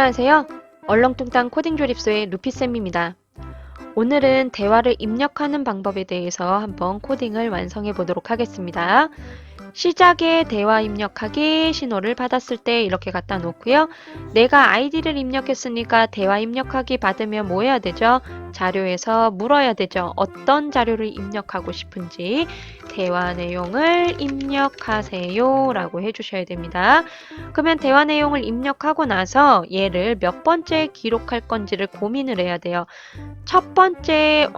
안녕하세요. 얼렁뚱땅 코딩 조립소의 루피쌤입니다. 오늘은 대화를 입력하는 방법에 대해서 한번 코딩을 완성해 보도록 하겠습니다. 시작에 대화 입력하기 신호를 받았을 때 이렇게 갖다 놓고요. 내가 아이디를 입력했으니까 대화 입력하기 받으면 뭐 해야 되죠? 자료에서 물어야 되죠. 어떤 자료를 입력하고 싶은지 대화 내용을 입력하세요 라고 해주셔야 됩니다. 그러면 대화 내용을 입력하고 나서 얘를 몇 번째 기록할 건지를 고민을 해야 돼요. 첫 번째,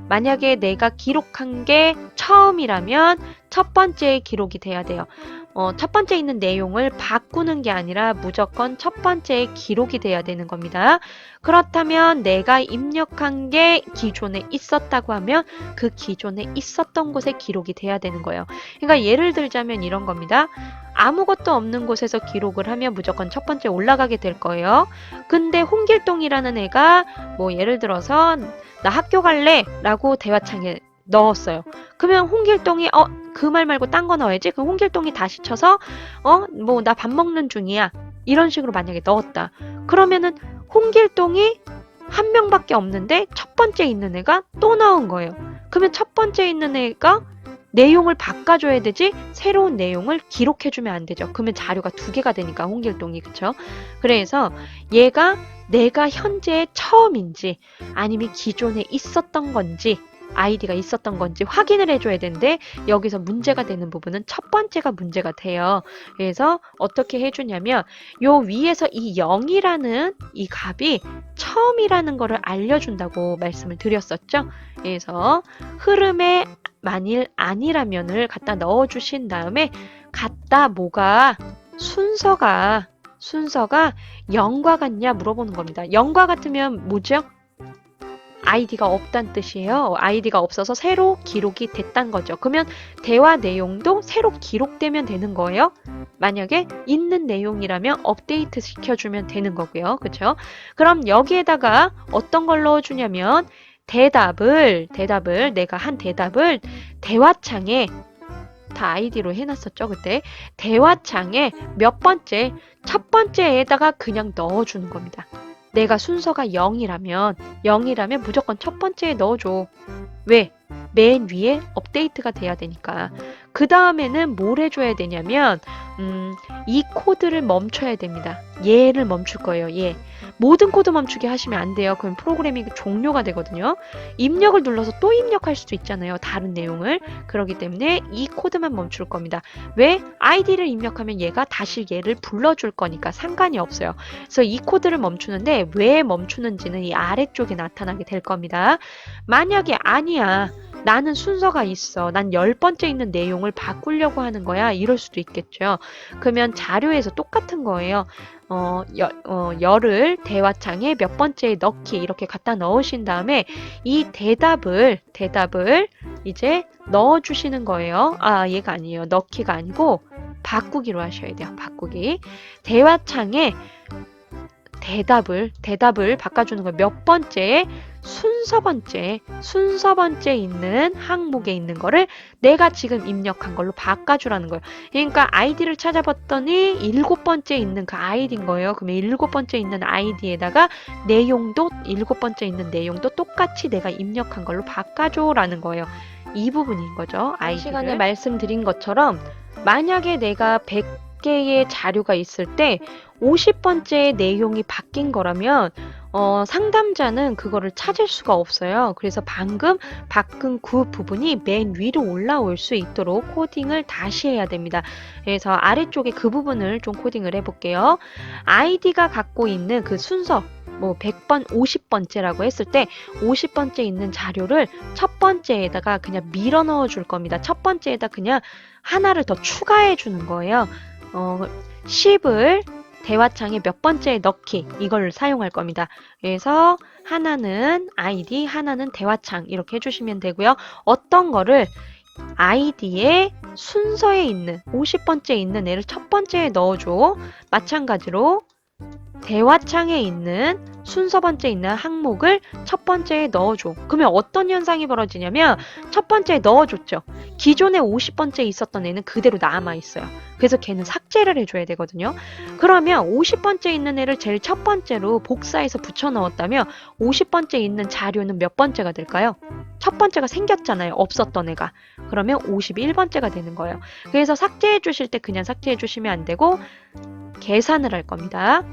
만약에 내가 기록한 게 처음이라면 첫 번째 기록이 돼야 돼요. 첫 번째 있는 내용을 바꾸는 게 아니라 무조건 첫 번째 기록이 돼야 되는 겁니다. 그렇다면 내가 입력한 게 기존에 있었다고 하면 그 기존에 있었던 곳에 기록이 돼야 되는 거예요. 그러니까 예를 들자면 이런 겁니다. 아무것도 없는 곳에서 기록을 하면 무조건 첫 번째 올라가게 될 거예요. 근데 홍길동이라는 애가 뭐 예를 들어서 나 학교 갈래 라고 대화창에 넣었어요. 그러면 홍길동이 그 말 말고 딴 거 넣어야지. 그럼 홍길동이 다시 쳐서 뭐 나 밥 먹는 중이야. 이런 식으로 만약에 넣었다. 그러면은 홍길동이 한 명밖에 없는데 첫 번째 있는 애가 또 나온 거예요. 그러면 첫 번째 있는 애가 내용을 바꿔줘야 되지 새로운 내용을 기록해주면 안 되죠. 그러면 자료가 두 개가 되니까 홍길동이 그쵸? 그래서 얘가 내가 현재 처음인지 아니면 기존에 있었던 건지 아이디가 있었던 건지 확인을 해줘야 되는데 여기서 문제가 되는 부분은 첫 번째가 문제가 돼요. 그래서 어떻게 해주냐면 요 위에서 이 0이라는 이 값이 처음이라는 거를 알려준다고 말씀을 드렸었죠. 그래서 흐름에 만일 아니라면을 갖다 넣어주신 다음에 갖다 뭐가 순서가 0과 같냐 물어보는 겁니다. 0과 같으면 뭐죠? 아이디가 없다는 뜻이에요. 아이디가 없어서 새로 기록이 됐단 거죠. 그러면 대화 내용도 새로 기록되면 되는 거예요. 만약에 있는 내용이라면 업데이트 시켜주면 되는 거고요. 그렇죠? 그럼 여기에다가 어떤 걸 넣어주냐면 대답을 내가 한 대답을 대화창에 다 아이디로 해놨었죠. 그때 대화창에 몇 번째 첫 번째에다가 그냥 넣어주는 겁니다. 내가 순서가 0이라면 무조건 첫 번째에 넣어줘. 왜? 맨 위에 업데이트가 돼야 되니까. 그 다음에는 뭘 해줘야 되냐면 이 코드를 멈춰야 됩니다. 얘를 멈출 거예요. 얘. 모든 코드 멈추게 하시면 안 돼요. 그럼 프로그램이 종료가 되거든요. 입력을 눌러서 또 입력할 수도 있잖아요. 다른 내용을. 그렇기 때문에 이 코드만 멈출 겁니다. 왜? 아이디를 입력하면 얘가 다시 얘를 불러줄 거니까 상관이 없어요. 그래서 이 코드를 멈추는데 왜 멈추는지는 이 아래쪽에 나타나게 될 겁니다. 만약에 아니야. 나는 순서가 있어. 난 10번째 있는 내용을 바꾸려고 하는 거야. 이럴 수도 있겠죠. 그러면 자료에서 똑같은 거예요. 열을 대화창에 몇 번째에 넣기 이렇게 갖다 넣으신 다음에 이 대답을 이제 넣어주시는 거예요. 아, 얘가 아니에요. 넣기가 아니고 바꾸기로 하셔야 돼요. 바꾸기. 대화창에 대답을 바꿔주는 거예요. 몇 번째, 순서 번째 있는 항목에 있는 거를 내가 지금 입력한 걸로 바꿔주라는 거예요. 그러니까 아이디를 찾아봤더니 7번째 있는 그 아이디인 거예요. 그러면 7번째 있는 아이디에다가 내용도 7번째 있는 내용도 똑같이 내가 입력한 걸로 바꿔줘라는 거예요. 이 부분인 거죠. 아이디를. 시간에 말씀드린 것처럼 만약에 내가 100개의 자료가 있을 때 50번째 내용이 바뀐 거라면 상담자는 그거를 찾을 수가 없어요. 그래서 방금 바꾼 그 부분이 맨 위로 올라올 수 있도록 코딩을 다시 해야 됩니다. 그래서 아래쪽에 그 부분을 좀 코딩을 해볼게요. 아이디가 갖고 있는 그 순서 뭐 100번, 50번째라고 했을 때 50번째 있는 자료를 첫 번째에다가 그냥 밀어 넣어 줄 겁니다. 첫 번째에다 그냥 하나를 더 추가해 주는 거예요. 10을 대화창에 몇 번째에 넣기 이걸 사용할 겁니다. 그래서 하나는 아이디, 하나는 대화창 이렇게 해주시면 되고요. 어떤 거를 아이디의 순서에 있는 50번째 있는 애를 첫 번째에 넣어줘. 마찬가지로 대화창에 있는 순서 번째에 있는 항목을 첫 번째에 넣어줘. 그러면 어떤 현상이 벌어지냐면 첫 번째에 넣어줬죠. 기존에 50번째에 있었던 애는 그대로 남아있어요. 그래서 걔는 삭제를 해줘야 되거든요. 그러면 50번째에 있는 애를 제일 첫 번째로 복사해서 붙여 넣었다면 50번째에 있는 자료는 몇 번째가 될까요? 첫 번째가 생겼잖아요. 없었던 애가. 그러면 51번째가 되는 거예요. 그래서 삭제해 주실 때 그냥 삭제해 주시면 안 되고 계산을 할 겁니다.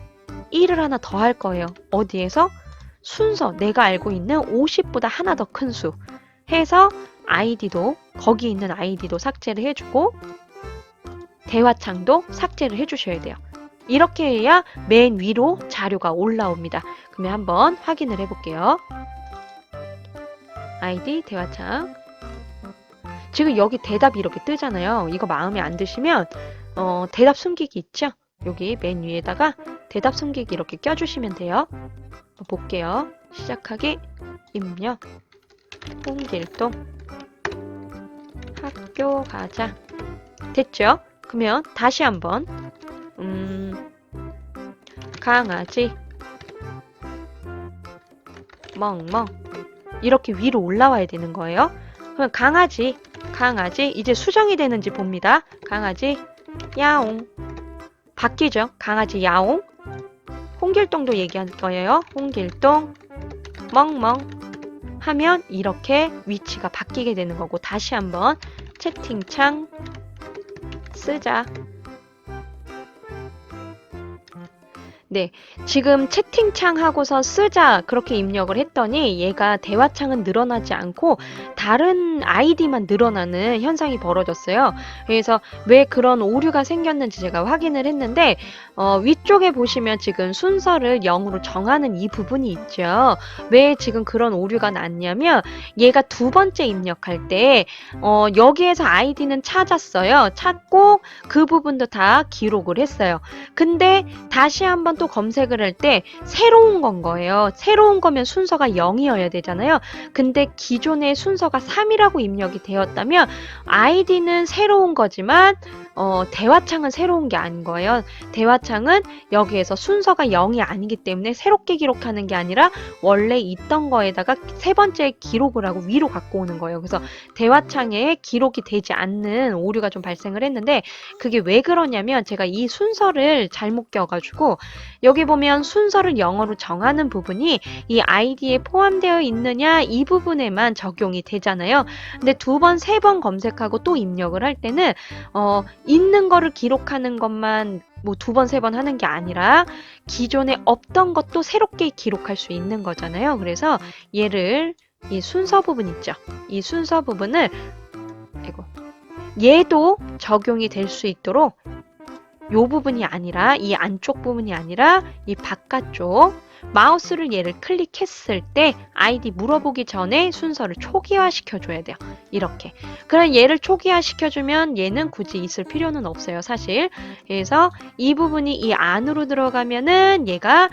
1을 하나 더 할 거예요. 어디에서? 순서, 내가 알고 있는 50보다 하나 더 큰 수 해서 아이디도, 거기 있는 아이디도 삭제를 해주고 대화창도 삭제를 해주셔야 돼요. 이렇게 해야 맨 위로 자료가 올라옵니다. 그러면 한번 확인을 해볼게요. 아이디, 대화창. 지금 여기 대답이 이렇게 뜨잖아요. 이거 마음에 안 드시면 대답 숨기기 있죠? 여기 맨 위에다가 대답 숨기기 이렇게 껴주시면 돼요. 볼게요. 시작하기, 입력, 홍길동, 학교 가자. 됐죠? 그러면 다시 한번 강아지, 멍멍 이렇게 위로 올라와야 되는 거예요. 그럼 강아지 이제 수정이 되는지 봅니다. 강아지, 야옹. 바뀌죠? 강아지, 야옹. 홍길동도 얘기할 거예요. 홍길동, 멍멍 하면 이렇게 위치가 바뀌게 되는 거고 다시 한번 채팅창 쓰자. 네, 지금 채팅창 하고서 쓰자 그렇게 입력을 했더니 얘가 대화창은 늘어나지 않고 다른 아이디만 늘어나는 현상이 벌어졌어요. 그래서 왜 그런 오류가 생겼는지 제가 확인을 했는데 위쪽에 보시면 지금 순서를 0으로 정하는 이 부분이 있죠. 왜 지금 그런 오류가 났냐면 얘가 두 번째 입력할 때 여기에서 아이디는 찾았어요. 찾고 그 부분도 다 기록을 했어요. 근데 다시 한번 또 검색을 할 때 새로운 건 거예요. 새로운 거면 순서가 0이어야 되잖아요. 근데 기존의 순서가 3이라고 입력이 되었다면 아이디는 새로운 거지만 대화창은 새로운 게 아닌 거예요. 대화창은 여기에서 순서가 0이 아니기 때문에 새롭게 기록하는 게 아니라 원래 있던 거에다가 세 번째 기록을 하고 위로 갖고 오는 거예요. 그래서 대화창에 기록이 되지 않는 오류가 좀 발생을 했는데 그게 왜 그러냐면 제가 이 순서를 잘못 껴가지고 여기 보면 순서를 영어로 정하는 부분이 이 아이디에 포함되어 있느냐 이 부분에만 적용이 되잖아요. 근데 두 번, 세 번 검색하고 또 입력을 할 때는 있는 거를 기록하는 것만 뭐 두 번, 세 번 하는 게 아니라 기존에 없던 것도 새롭게 기록할 수 있는 거잖아요. 그래서 얘를 이 순서 부분 있죠. 이 순서 부분을 얘도 적용이 될 수 있도록 요 부분이 아니라 이 안쪽 부분이 아니라 이 바깥쪽 마우스를 얘를 클릭했을 때 아이디 물어보기 전에 순서를 초기화 시켜줘야 돼요. 이렇게. 그럼 얘를 초기화 시켜주면 얘는 굳이 있을 필요는 없어요. 사실. 그래서 이 부분이 이 안으로 들어가면은 얘가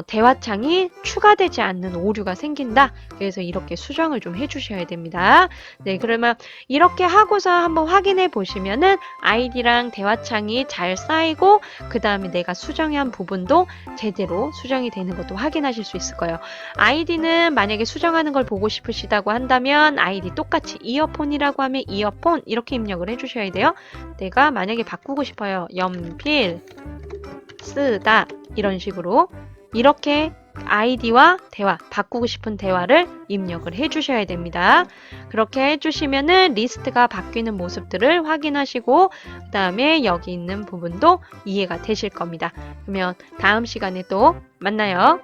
대화창이 추가되지 않는 오류가 생긴다. 그래서 이렇게 수정을 좀 해주셔야 됩니다. 네, 그러면 이렇게 하고서 한번 확인해 보시면은 아이디랑 대화창이 잘 쌓이고 그 다음에 내가 수정한 부분도 제대로 수정이 되는 것도 확인하실 수 있을 거예요. 아이디는 만약에 수정하는 걸 보고 싶으시다고 한다면 아이디 똑같이 이어폰이라고 하면 이어폰 이렇게 입력을 해주셔야 돼요. 내가 만약에 바꾸고 싶어요. 연필 쓰다 이런 식으로 이렇게 아이디와 대화, 바꾸고 싶은 대화를 입력을 해주셔야 됩니다. 그렇게 해주시면은 리스트가 바뀌는 모습들을 확인하시고 그 다음에 여기 있는 부분도 이해가 되실 겁니다. 그러면 다음 시간에 또 만나요.